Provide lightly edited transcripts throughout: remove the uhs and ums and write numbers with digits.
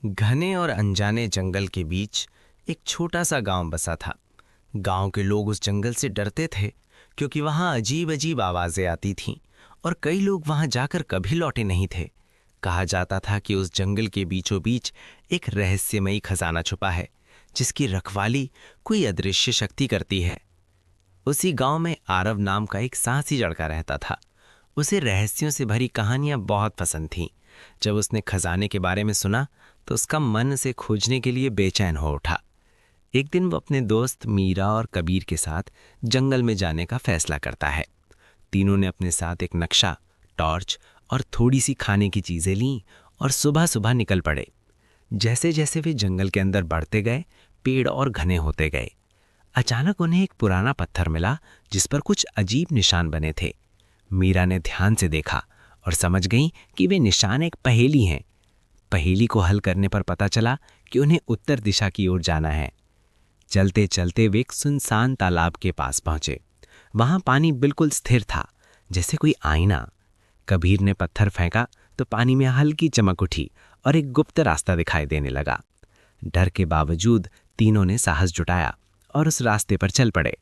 घने और अनजाने जंगल के बीच एक छोटा सा गांव बसा था। गांव के लोग उस जंगल से डरते थे क्योंकि वहां अजीब अजीब आवाजें आती थीं और कई लोग वहां जाकर कभी लौटे नहीं थे। कहा जाता था कि उस जंगल के बीचों बीच एक रहस्यमयी खजाना छुपा है जिसकी रखवाली कोई अदृश्य शक्ति करती है। उसी गांव में आरव नाम का एक साहसी लड़का रहता था। उसे रहस्यों से भरी कहानियां बहुत पसंद थीं। जब उसने खजाने के बारे में सुना तो उसका मन से खोजने के लिए बेचैन हो उठा। एक दिन वो अपने दोस्त मीरा और कबीर के साथ जंगल में जाने का फैसला करता है। तीनों ने अपने साथ एक नक्शा, टॉर्च और थोड़ी सी खाने की चीजें लीं और सुबह सुबह निकल पड़े। जैसे जैसे वे जंगल के अंदर बढ़ते गए, पेड़ और घने होते गए। अचानक उन्हें एक पुराना पत्थर मिला जिस पर कुछ अजीब निशान बने थे। मीरा ने ध्यान से देखा और समझ गई कि वे निशान एक पहेली हैं। पहेली को हल करने पर पता चला कि उन्हें उत्तर दिशा की ओर जाना है। चलते चलते वे एक सुनसान तालाब के पास पहुंचे। वहां पानी बिल्कुल स्थिर था, जैसे कोई आईना। कबीर ने पत्थर फेंका तो पानी में हल्की चमक उठी और एक गुप्त रास्ता दिखाई देने लगा। डर के बावजूद तीनों ने साहस जुटाया और उस रास्ते पर चल पड़े।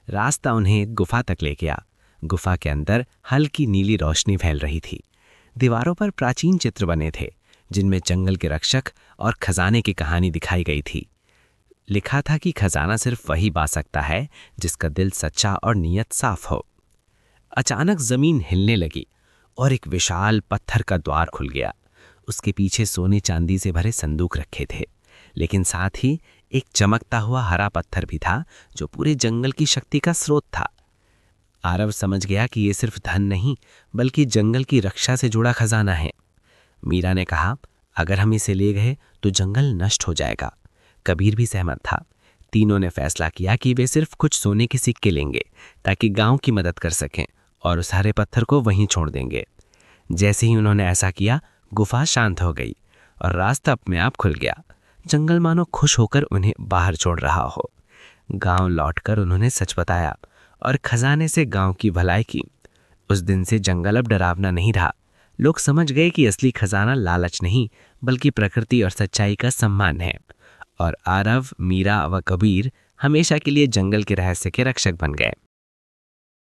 रास्ता उन्हें एक गुफा तक ले गया। गुफा के अंदर हल्की नीली रोशनी फैल रही थी। दीवारों पर प्राचीन चित्र बने थे जिनमें जंगल के रक्षक और खजाने की कहानी दिखाई गई थी। लिखा था कि खजाना सिर्फ वही पा सकता है जिसका दिल सच्चा और नीयत साफ हो। अचानक जमीन हिलने लगी और एक विशाल पत्थर का द्वार खुल गया। उसके पीछे सोने चांदी से भरे संदूक रखे थे, लेकिन साथ ही एक चमकता हुआ हरा पत्थर भी था जो पूरे जंगल की शक्ति का स्रोत था। आरव समझ गया कि ये सिर्फ धन नहीं बल्कि जंगल की रक्षा से जुड़ा खजाना है। मीरा ने कहा, अगर हम इसे ले गए तो जंगल नष्ट हो जाएगा। कबीर भी सहमत था। तीनों ने फैसला किया कि वे सिर्फ कुछ सोने के सिक्के लेंगे ताकि गांव की मदद कर सकें और उस हरे पत्थर को वहीं छोड़ देंगे। जैसे ही उन्होंने ऐसा किया, गुफा शांत हो गई और रास्ता अपने आप खुल गया। जंगल मानो खुश होकर उन्हें बाहर छोड़ रहा हो। गांव लौटकर उन्होंने सच बताया और खजाने से गांव की भलाई की। उस दिन से जंगल अब डरावना नहीं रहा। लोग समझ गए कि असली खजाना लालच नहीं बल्कि प्रकृति और सच्चाई का सम्मान है। और आरव, मीरा व कबीर हमेशा के लिए जंगल के रहस्य के रक्षक बन गए।